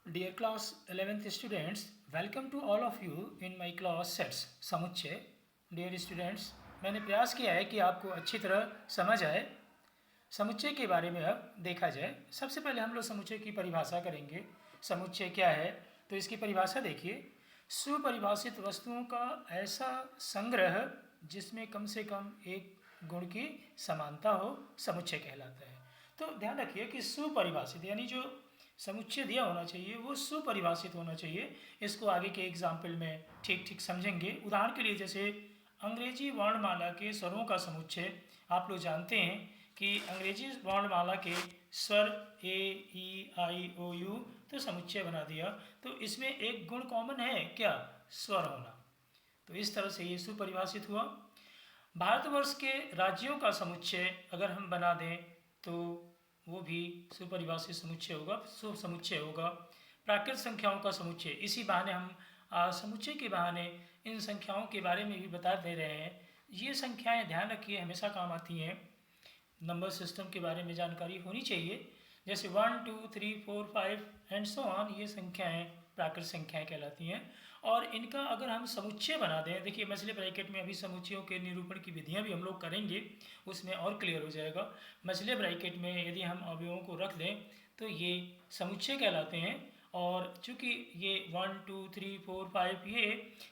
Dear class 11th students, welcome to all of you in my class sets समुच्चय। Dear students, मैंने प्रयास किया है कि आपको अच्छी तरह समझ आए। समुच्चय के बारे में अब देखा जाए। सबसे पहले हम लोग समुच्चय की परिभाषा करेंगे। समुच्चय क्या है, तो इसकी परिभाषा देखिए। सुपरिभाषित वस्तुओं का ऐसा संग्रह जिसमें कम से कम एक गुण की समानता हो, समुच्चय कहलाता है। तो ध्यान रखिए कि सुपरिभाषित यानी जो समुच्चय दिया होना चाहिए वो सुपरिभाषित होना चाहिए। इसको आगे के एग्जाम्पल में ठीक ठीक समझेंगे। उदाहरण के लिए जैसे अंग्रेजी वर्णमाला के स्वरों का समुच्चय, आप लोग जानते हैं कि अंग्रेजी वर्णमाला के स्वर ए ई आई ओ यू तो समुच्चय बना दिया, तो इसमें एक गुण कॉमन है क्या, स्वर होना। तो इस तरह से ये सुपरिभाषित हुआ। भारतवर्ष के राज्यों का समुच्चय अगर हम बना दें तो वो भी सुपरिभाषित समुच्चय होगा, सुप समुच्चय होगा। प्राकृत संख्याओं का समुच्चय, इसी बहाने हम समुच्चय के बहाने इन संख्याओं के बारे में भी बता दे रहे हैं। ये संख्याएं ध्यान रखिए हमेशा काम आती हैं। नंबर सिस्टम के बारे में जानकारी होनी चाहिए। जैसे 1 2 3 4 5 एंड सो ऑन, ये संख्याएं प्राकृत संख्याएं कहलाती हैं। और इनका अगर हम समुच्चय बना दें, देखिए मछली ब्रैकेट में अभी समुच्चयों के निरूपण की विधियां भी हम लोग करेंगे, उसमें और क्लियर हो जाएगा। मछली ब्रैकेट में यदि हम अवयवों को रख दें तो ये समुच्चय कहलाते हैं। और चूँकि ये 1 2 3 4 5 ये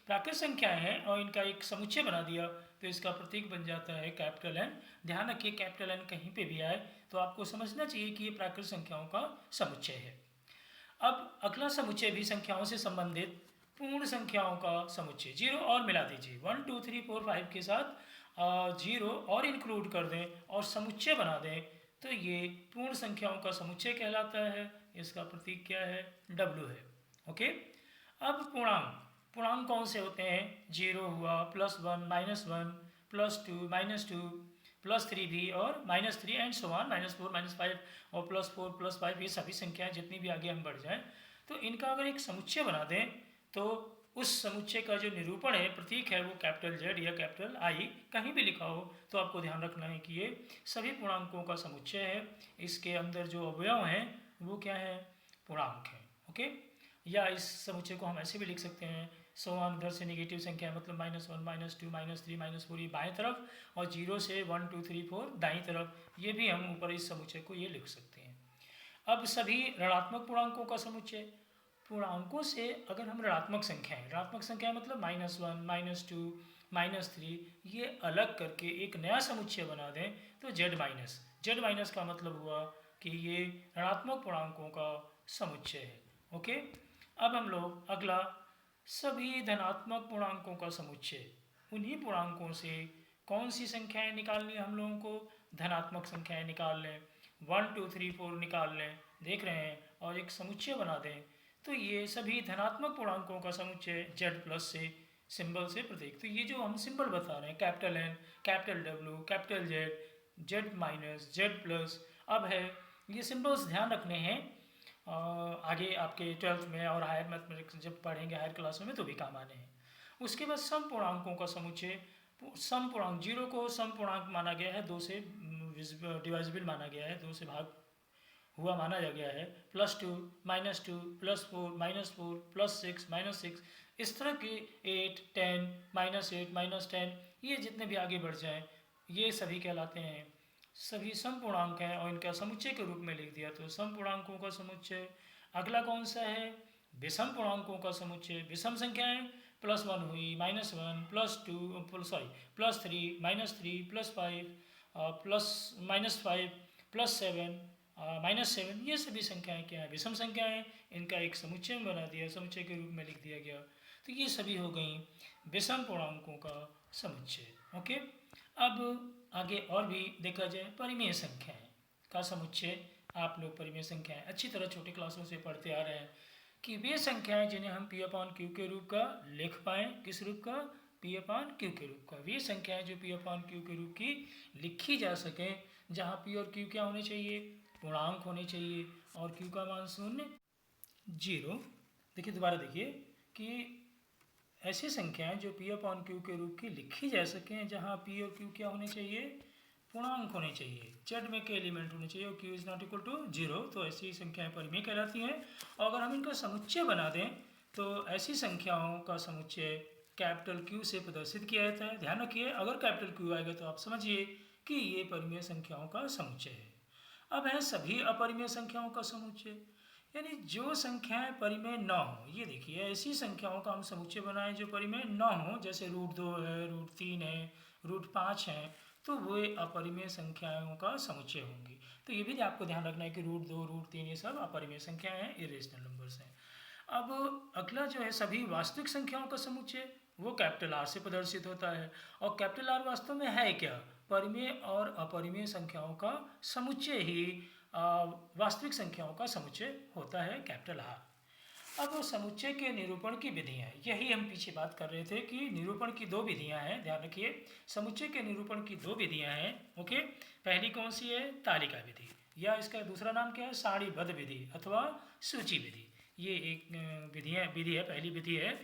प्राकृत संख्याएं हैं और इनका एक समुच्चय बना दिया तो इसका प्रतीक बन जाता है कैपिटल एन। ध्यान रखिए कैपिटल एन कहीं पे भी आए तो आपको समझना चाहिए कि ये प्राकृत संख्याओं का समुच्चय है। अब अगला समुच्चय भी संख्याओं से संबंधित पूर्ण संख्याओं का समुच्चय। जीरो और मिला दीजिए, 1 2 3 4 5 के साथ जीरो और इंक्लूड कर दें और समुच्चय बना दें तो ये पूर्ण संख्याओं का समुच्चय कहलाता है। इसका प्रतीक क्या है, W है। ओके। अब पूर्णांक, पूर्णांक कौन से होते हैं, जीरो हुआ, +1 -1 +2 -2 +3 भी और -3 एंड सो ऑन, -4 -5 और +4 +5, ये सभी संख्याएं जितनी भी आगे हम बढ़ जाएं तो इनका अगर एक समुच्चय बना दें तो उस समुच्चय का जो निरूपण है, प्रतीक है, वो कैपिटल Z या कैपिटल I कहीं भी लिखा हो तो आपको ध्यान रखना है कि ये सभी पूर्णांकों का समुच्चय है। इसके अंदर जो अवयव हैं वो क्या है, पूर्णांक है। ओके। या इस समुच्चय को हम ऐसे भी लिख सकते हैं, सो ऑन उधर से नेगेटिव संख्या मतलब -1 -2 -3 -4 ये बाएं तरफ और 0 से 1 2 3 4 दाईं तरफ, ये भी हम ऊपर इस समुच्चय को ये लिख सकते हैं। अब सभी ऋणात्मक पूर्णांकों का समुच्चय, पूर्णांकों से अगर हम ऋणात्मक संख्या मतलब -1 -2 -3 ये अलग करके एक नया समुच्चय बना दें तो Z माइनस का मतलब हुआ कि ये ऋणात्मक पूर्णांकों का समुच्चय है। ओके। अब हम लोग अगला सभी धनात्मक पूर्णांकों का समुच्चय, उन्हीं पूर्णांकों से कौन सी संख्याएं निकालनी है हम लोगों को, धनात्मक संख्याएं निकाल लें, 1 2 3 4 निकाल लें, देख रहे हैं, और एक समुच्चय बना दें तो ये सभी धनात्मक पूर्णांकों का समुच्चय Z+ से सिंबल से प्रतीक। तो ये जो हम सिंबल बता रहे हैं, capital N capital W capital Z Z- Z+, अब है ये सिंबल्स ध्यान रखने हैं। आगे आपके 12th में और हायर मैथमेटिक्स जब पढ़ेंगे हायर क्लासों में तो भी काम आने हैं। उसके बाद सम पूर्णांकों का समुच्चय, सम पूर्णांक, जीरो को सम पूर्णांक माना गया है, 2 से डिवाइजिबल माना गया है, 2 से भाग हुआ माना गया है। +2 -2 +4 -4 +6 -6, इस तरह के 8 10 -8 -10 ये जितने भी आगे बढ़ जाएं ये सभी कहलाते हैं सभी सम पूर्णांक हैं और इनका समुच्चय के रूप में लिख दिया तो सम पूर्णांकों का समुच्चय। अगला कौन सा है, विषम पूर्णांकों का समुच्चय। विषम संख्याएं +1 हुई, -1 +2 सॉरी +3 -3 +5 +5 +7 -7, ये सभी संख्याएं क्या है, विषम संख्याएं। इनका एक समुच्चय बना दिया, समुच्चय के रूप में लिख दिया गया तो ये सभी हो गई विषम पूर्णांकों का समुच्चय। ओके। अब आगे और भी देखा जाए, परिमेय संख्याएं का समुच्चय। आप लोग परिमेय संख्याएं अच्छी तरह छोटे क्लासों से पढ़ते आ रहे हैं कि वे संख्याएं जिन्हें हम P/Q के रूप का लिख पाएँ, किस रूप का, P/Q के रूप का। वे संख्याएं जो P/Q के रूप की लिखी जा सकें, जहाँ P और Q क्या होने चाहिए, पूर्णांक होने चाहिए और Q का मान 0 0। देखिए दोबारा देखिए कि ऐसी संख्याएं जो P/Q के रूप की लिखी जा सकें, जहाँ P और Q क्या होने चाहिए, पूर्णांक होने चाहिए, जेड में के एलिमेंट होने चाहिए और Q is not equal to 0, तो ऐसी संख्याएं परिमेय कहलाती हैं। और अगर हम इनका समुच्चय बना दें तो ऐसी संख्याओं का समुच्चय कैपिटल क्यू से प्रदर्शित किया जाता है। ध्यान रखिए, अगर कैपिटल क्यू आएगा तो आप समझिए कि ये परिमेय संख्याओं का समुच्चय है। अब है सभी अपरिमेय संख्याओं का समुच्चय, यानी जो संख्याएं परिमेय न हो। ये देखिए, ऐसी संख्याओं का हम समुच्चय बनाएं जो परिमेय न हो, जैसे √2 है, √3 है, √5 है, तो वे अपरिमेय संख्याओं का समुच्चय होंगी। तो ये भी आपको ध्यान रखना है कि √2, √3 ये सब अपरिमेय संख्याएं हैं, इरेशनल नंबर्स हैं। अब अगला जो है सभी वास्तविक संख्याओं का समुच्चय, वो कैपिटल आर से प्रदर्शित होता है। और कैपिटल आर वास्तव में है क्या? परिमेय और अपरिमेय संख्याओं का समुच्चय ही वास्तविक संख्याओं का समुच्चय होता है, कैपिटल आर। अब समुच्चय के निरूपण की विधियाँ, यही हम पीछे बात कर रहे थे कि निरूपण की दो विधियाँ हैं। ध्यान रखिए, समुच्चय के निरूपण की दो विधियाँ हैं। ओके, पहली कौन सी है? तालिका विधि, या इसका दूसरा नाम क्या है? सारणीबद्ध विधि अथवा सूची विधि। ये एक विधि है, पहली विधि है।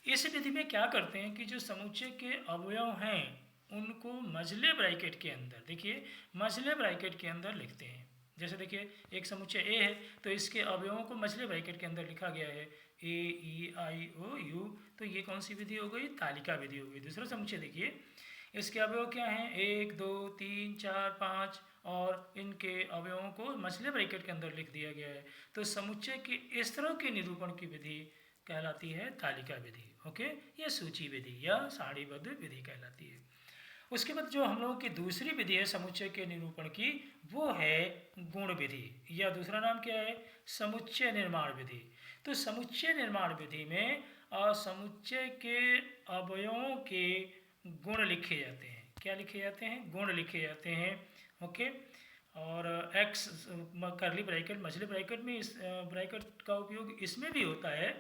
इस विधि में क्या करते हैं कि जो समुच्चय के अवयव हैं उनको मझले ब्रैकेट के अंदर, देखिए मझले ब्रैकेट के अंदर लिखते हैं। जैसे देखिए, एक समुच्चय ए है तो इसके अवयवों को मझले ब्रैकेट के अंदर लिखा गया है, ए ई आई ओ यू, तो ये कौन सी विधि हो गई? तालिका विधि हो गई। दूसरा समुच्चय देखिए, इसके अवयव क्या हैं? 1 2 3 4 5, और इनके अवयवों को मझले ब्रैकेट के अंदर लिख दिया गया है। तो समुच्चय के इस तरह के निरूपण की विधि कहलाती है तालिका विधि। ओके, यह सूची विधि या सारणीबद्ध विधि कहलाती है। उसके बाद जो हम लोगों की दूसरी विधि है समुच्चय के निरूपण की, वो है गुण विधि, या दूसरा नाम क्या है? समुच्चय निर्माण विधि। तो समुच्चय निर्माण विधि में समुच्चय के अवयवों के गुण लिखे जाते हैं। क्या लिखे जाते हैं? गुण लिखे जाते हैं। ओके, और एक्स करली ब्रैकेट, मछली ब्रैकेट में इस ब्रैकेट का उपयोग इसमें भी होता है,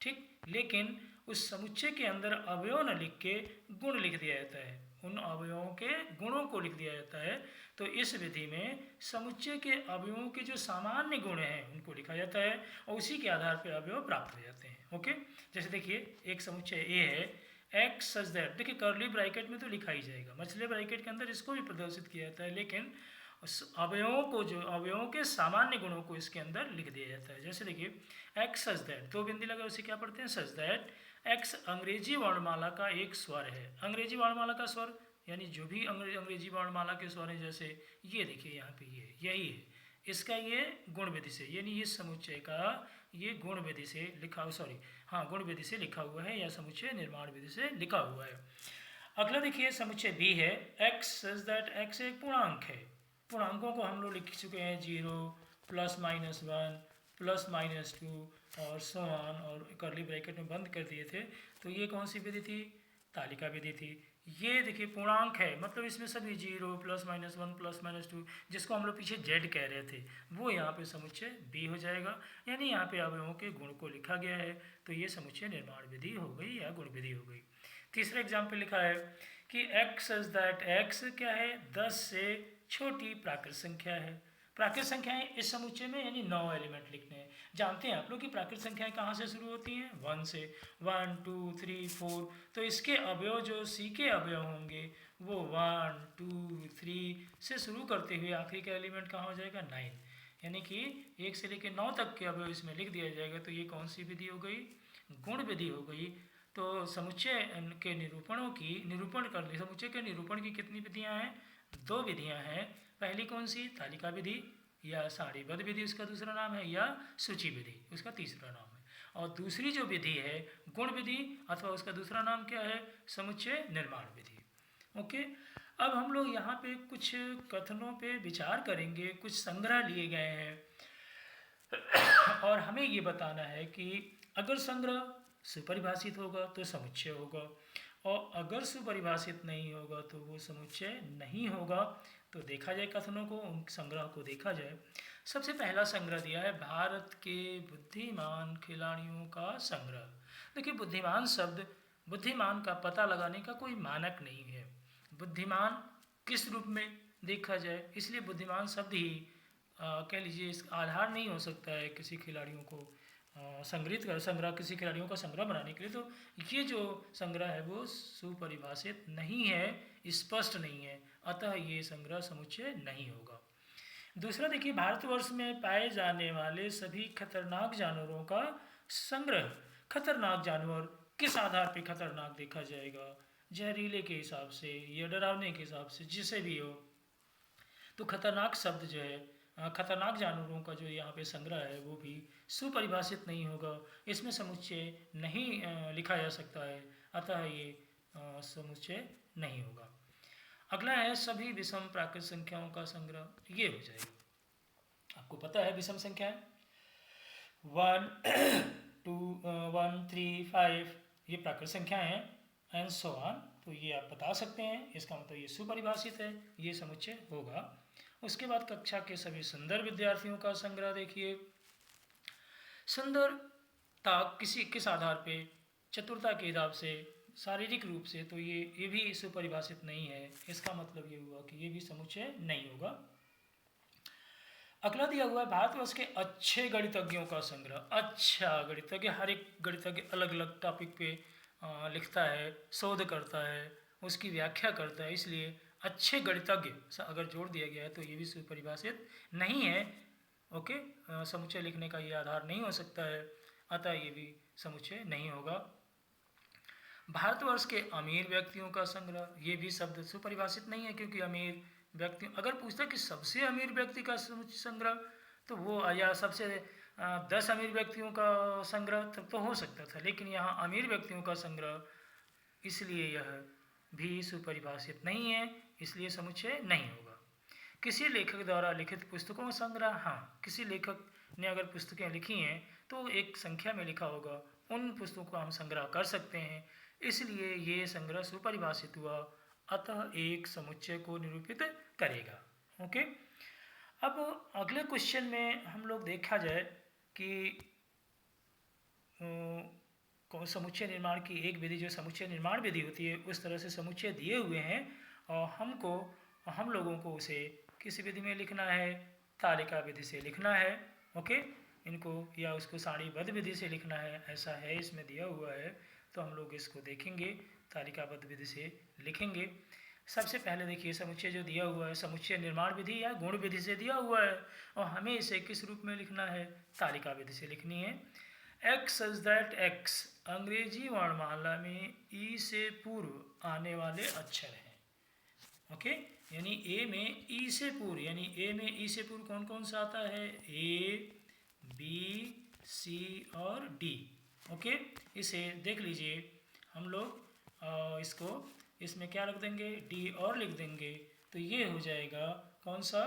ठीक, लेकिन उस समुच्चय के अंदर अवयव न लिख के गुण लिख दिया जाता है, उन अवयवों के गुणों को लिख दिया जाता है। तो इस विधि में समुच्चय के अवयवों के जो सामान्य गुण हैं उनको लिखा जाता है और उसी के आधार पर अवयव प्राप्त हो जाते हैं। ओके, जैसे देखिए एक समुच्चय ए है, एक्स सच दैट, देखिए करली ब्रैकेट में तो लिखा ही जाएगा, मछली ब्रैकेट के अंदर इसको भी प्रदर्शित किया जाता है, लेकिन अवयवों को, जो अवयवों के सामान्य गुणों को इसके अंदर लिख दिया जाता है। जैसे देखिए एक्स सच दैट, दो बिंदी लगा, उसे क्या पढ़ते हैं? सच दैट एक्स अंग्रेजी वर्णमाला का एक स्वर है। अंग्रेजी वर्णमाला का स्वर यानी जो भी अंग्रेजी वर्णमाला के स्वर हैं, जैसे ये देखिए यहाँ पे ये यही है, इसका ये गुण विधि से, यानी इस समुच्चय का ये गुण विधि से लिखा, गुण विधि से लिखा हुआ है या समुच्चय निर्माण विधि से लिखा हुआ है। अगला देखिए समुच्चय बी है, एक्स सच दैट एक्स एक पूर्णांक है। पूर्णांकों को हम लोग लिख चुके हैं 0 +-1 +-2 और सो ऑन, और करली ब्रैकेट में बंद कर दिए थे। तो ये कौन सी विधि थी? तालिका विधि थी। ये देखिए पूर्णांक है, मतलब इसमें सभी 0 +-1 +-2, जिसको हम लोग पीछे जेड कह रहे थे, वो यहाँ पे समुच्चय बी हो जाएगा, यानी यहाँ पे अवयवों के गुण को लिखा गया है। तो ये समुच्चय निर्माण विधि हो गई या गुण विधि हो गई। तीसरा एग्जाम्पल लिखा है कि एक्स सच दैट एक्स क्या है? 10 से छोटी प्राकृत संख्या है। प्राकृत संख्याएं इस समुच्चय में यानी 9 एलिमेंट लिखने हैं। जानते हैं आप लोग कि प्राकृत संख्याएं कहाँ से शुरू होती हैं? 1 से, 1 2 3 4। तो इसके अवयव जो सी के अवयव होंगे वो 1 2 3 से शुरू करते हुए आखिरी का एलिमेंट कहाँ हो जाएगा? 9, यानी कि 1 से लेकर 9 तक के अवयव इसमें लिख दिया जाएगा। तो ये कौन सी विधि हो गई? गुण विधि हो गई। तो समुच्चय के निरूपण कर ली। समुच्चय के निरूपण की कितनी विधियाँ हैं? 2 विधियाँ हैं। पहली कौन सी? तालिका विधि या सारणीबद्ध विधि उसका दूसरा नाम है, या सूची विधि उसका तीसरा नाम है। और दूसरी जो विधि है गुण विधि, अथवा उसका दूसरा नाम क्या है? समुच्चय निर्माण विधि। ओके, अब हम लोग यहाँ पे कुछ कथनों पे विचार करेंगे, कुछ संग्रह लिए गए हैं और हमें ये बताना है कि अगर संग्रह सुपरिभाषित होगा तो समुच्चय होगा, और अगर सुपरिभाषित नहीं होगा तो वो समुच्चय नहीं होगा। तो देखा जाए कथनों को, उन संग्रह को देखा जाए। सबसे पहला संग्रह दिया है भारत के बुद्धिमान खिलाड़ियों का संग्रह। देखिए बुद्धिमान शब्द, बुद्धिमान का पता लगाने का कोई मानक नहीं है। बुद्धिमान किस रूप में देखा जाए, इसलिए बुद्धिमान शब्द ही कह लीजिए इस आधार नहीं हो सकता है किसी खिलाड़ियों को संग्रहित कर संग्रह किसी खिलाड़ियों का संग्रह बनाने के लिए, तो ये जो संग्रह है वो सुपरिभाषित नहीं है, स्पष्ट नहीं है, अतः ये संग्रह समुच्चय नहीं होगा। दूसरा देखिए, भारतवर्ष में पाए जाने वाले सभी खतरनाक जानवरों का संग्रह। खतरनाक जानवर किस आधार पर खतरनाक देखा जाएगा? जहरीले के हिसाब से या डरावने के हिसाब से, जिसे भी हो। तो खतरनाक शब्द जो है, खतरनाक जानवरों का जो यहाँ पे संग्रह है वो भी सुपरिभाषित नहीं होगा, इसमें समुच्चय नहीं लिखा जा सकता है, अतः ये समुच्चय नहीं होगा। अगला है सभी विषम प्राकृत संख्याओं का संग्रह, ये हो जाएगा। आपको पता है विषम संख्याएं 1 2 1 3 5 ये प्राकृत संख्याएं हैं, एंड सो ऑन। तो ये आप बता सकते हैं, इसका मतलब ये सुपरिभाषित है, ये समुच्चय होगा। उसके बाद कक्षा के सभी सुंदर विद्यार्थियों का संग्रह देखिए। सुंदरता किस आधार पे? चतुरता के हिसाब से, शारीरिक रूप से, तो ये भी सुपरिभाषित नहीं है, इसका मतलब ये हुआ कि ये भी समुच्चय नहीं होगा। अगला दिया हुआ है भारतवर्ष के अच्छे गणितज्ञों का संग्रह। अच्छा गणितज्ञ, हर एक गणितज्ञ अलग अलग टॉपिक पे लिखता है, शोध करता है, उसकी व्याख्या करता है, इसलिए अच्छे गणितज्ञ अगर जोड़ दिया गया है तो ये भी सुपरिभाषित नहीं है। ओके, समुच्चय लिखने का ये आधार नहीं हो सकता है, अतः ये भी समुच्चय नहीं होगा। भारतवर्ष के अमीर व्यक्तियों का संग्रह, ये भी शब्द सुपरिभाषित नहीं है, क्योंकि अमीर व्यक्ति, अगर पूछता कि सबसे अमीर व्यक्ति का संग्रह, तो वो या सबसे 10 अमीर व्यक्तियों का संग्रह तब तो हो सकता था, लेकिन यहाँ अमीर व्यक्तियों का संग्रह, इसलिए यह भी सुपरिभाषित नहीं है, इसलिए समुच्चय नहीं होगा। किसी लेखक द्वारा लिखित पुस्तकों का संग्रह, हाँ, किसी लेखक ने अगर पुस्तकें लिखी हैं तो एक संख्या में लिखा होगा, उन पुस्तकों का हम संग्रह कर सकते हैं, इसलिए ये संग्रह सुपरिभाषित हुआ, अतः एक समुच्चय को निरूपित करेगा। ओके, अब अगले क्वेश्चन में हम लोग देखा जाए कि समुच्चय निर्माण की एक विधि, जो समुच्चय निर्माण विधि होती है, उस तरह से समुच्चय दिए हुए हैं और हम लोगों को उसे किस विधि में लिखना है? तालिका विधि से लिखना है। ओके, इनको या उसको सारणीबद्ध विधि से लिखना है, ऐसा है इसमें दिया हुआ है, तो हम लोग इसको देखेंगे, तालिकाबद्ध विधि से लिखेंगे। सबसे पहले देखिए, समुच्चय जो दिया हुआ है समुच्चय निर्माण विधि या गुण विधि से दिया हुआ है, और हमें इसे किस रूप में लिखना है? तालिका विधि से लिखनी है। एक्स सच दैट एक्स अंग्रेजी वर्णमाला में ई से पूर्व आने वाले अक्षर हैं। ओके, यानी ए में ई से पूर्व, यानी ए में ई से पूर्व कौन कौन सा आता है? ए, बी, सी और डी। ओके, इसे देख लीजिए, हम लोग इसमें क्या रख देंगे? डी और लिख देंगे, तो ये हो जाएगा कौन सा?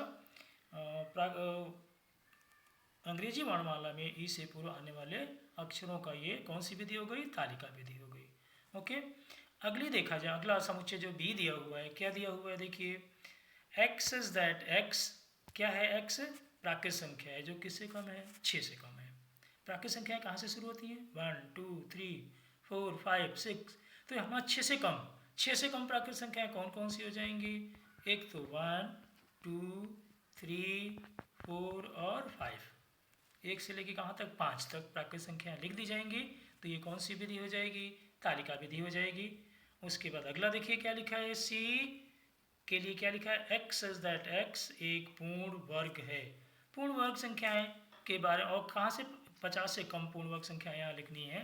अंग्रेजी वर्णमाला में ई से पूर्व आने वाले अक्षरों का ये कौन सी विधि हो गई? तालिका विधि हो गई। ओके, अगली देखा जाए, अगला समुच्चय जो बी दिया हुआ है, क्या दिया हुआ है? देखिए, एक्स इज दैट एक्स, क्या है? एक्स प्राकृत संख्या है जो किससे कम है? 6 से कम है। प्राकृत संख्याएं कहाँ से शुरू होती हैं? 1 2 3 4 5 6, तो हमारा 6 से कम, 6 से कम प्राकृत संख्याएं कौन कौन सी हो जाएंगी? एक तो 1 2 3 4 और 5, एक से लेके कहाँ तक? 5 तक प्राकृत संख्याएं लिख दी जाएंगी, तो ये कौन सी विधि हो जाएगी? तालिका विधि हो जाएगी। उसके बाद अगला देखिए क्या लिखा है, सी के लिए क्या लिखा है? एक्स इज दैट एक्स एक पूर्ण वर्ग है। पूर्ण वर्ग संख्याएं के बारे, और कहाँ से 50 से कम पूर्ण वर्ग संख्याएं यहाँ लिखनी है।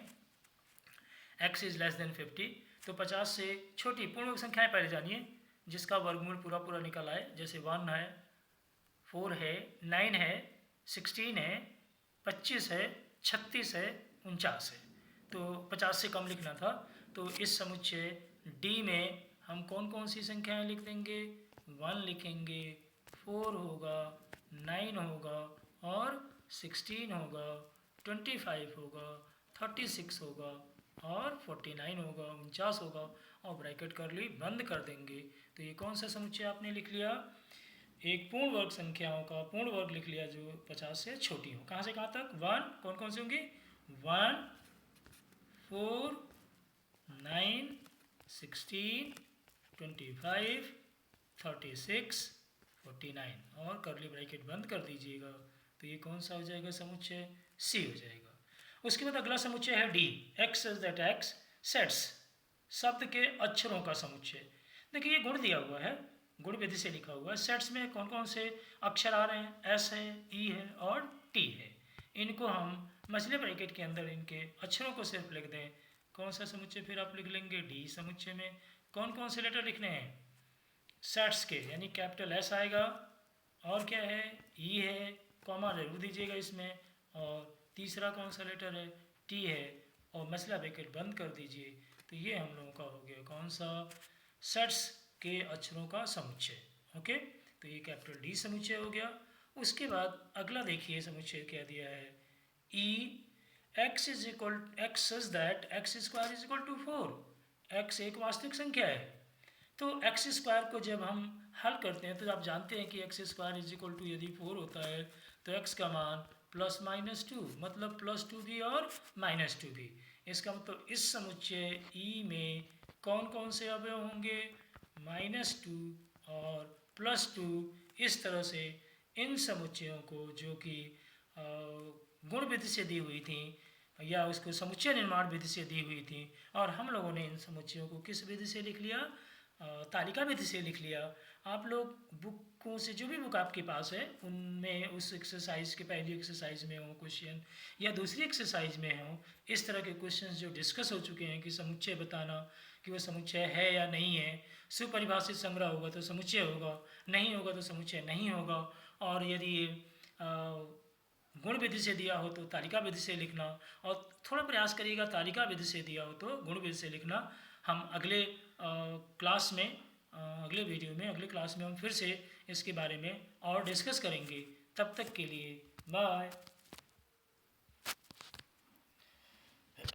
एक्स इज लेस देन 50, तो 50 से छोटी पूर्ण वर्ग संख्याएं पहले जानिए जिसका वर्गमूल पूरा पूरा निकल आए, जैसे 1 है, 4 है, 9 है, 16 है, 25 है, 36 है, 49 है, तो 50 से कम लिखना था। तो इस समुच्चय डी में हम कौन कौन सी संख्याएं लिख देंगे? 1 लिखेंगे, 4 होगा, 9 होगा और 16 होगा, 25 होगा, 36 होगा और 49 होगा, 49 होगा, और ब्रैकेट कर ली बंद कर देंगे। तो ये कौन सा समुच्चय आपने लिख लिया? एक पूर्ण वर्ग संख्याओं का पूर्ण वर्ग लिख लिया जो 50 से छोटी हो। कहाँ से कहाँ तक? 1 कौन कौन सी होंगी? 1 4 9 16 25 36 49, और कर्ली ब्रैकेट बंद कर दीजिएगा, तो ये कौन सा हो जाएगा? समुच्चय सी हो जाएगा। उसके बाद अगला समुच्चय है D, x is that x sets, शब्द के अक्षरों का समुच्चय। देखिए ये गुण दिया हुआ है, गुण विधि से लिखा हुआ है। सेट्स में कौन कौन से अक्षर आ रहे हैं? एस है, ई है और टी है। इनको हम मछली ब्रैकेट के अंदर इनके अक्षरों को सिर्फ लिख दें। कौन सा समुच्चय फिर आप लिख लेंगे? डी समुच्चय में कौन कौन से लेटर लिखने हैं? सेट्स के, यानी कैपिटल एस आएगा, और क्या है? ई है, कॉमा जरूर दीजिएगा इसमें, और तीसरा कौन सा लेटर है? टी है, और मसला ब्रैकेट बंद कर दीजिए। तो ये हम लोगों का हो गया कौन सा? सेट्स के अक्षरों का समुच्चय। ओके, तो ये कैपिटल डी समुच्चय हो गया। उसके बाद अगला देखिए समुच्चय क्या दिया है? E x is equal x is that x square is equal to 4। X एक वास्तविक संख्या है, तो एक्स स्क्वायर को जब हम हल करते हैं तो आप जानते हैं कि x square is equal to यदि 4 होता है तो एक्स का मान प्लस माइनस 2, मतलब प्लस 2 भी और माइनस 2 भी। इसका मतलब इस समुच्चय ई में कौन कौन से अवयव होंगे? -2 और +2। इस तरह से इन समुच्चयों को जो कि गुण विधि से दी हुई थी या उसको समुच्चय निर्माण विधि से दी हुई थी, और हम लोगों ने इन समुच्चयों को किस विधि से लिख लिया? तालिका विधि से लिख लिया। आप लोग बुकों से, जो भी बुक आपके पास है उनमें उस एक्सरसाइज के पहली एक्सरसाइज में हो क्वेश्चन, या दूसरी एक्सरसाइज में हो, इस तरह के क्वेश्चंस जो डिस्कस हो चुके हैं कि समुच्चय बताना कि वो समुच्चय है या नहीं है, सुपरिभाषित संग्रह होगा तो समुच्चय होगा, नहीं होगा तो समुच्चय नहीं होगा, और यदि गुण विधि से दिया हो तो तालिका विधि से लिखना, और थोड़ा प्रयास करिएगा तालिका विधि से दिया हो तो गुण विधि से लिखना। हम अगले क्लास में, अगले वीडियो में, अगले क्लास में हम फिर से इसके बारे में और डिस्कस करेंगे। तब तक के लिए बाय।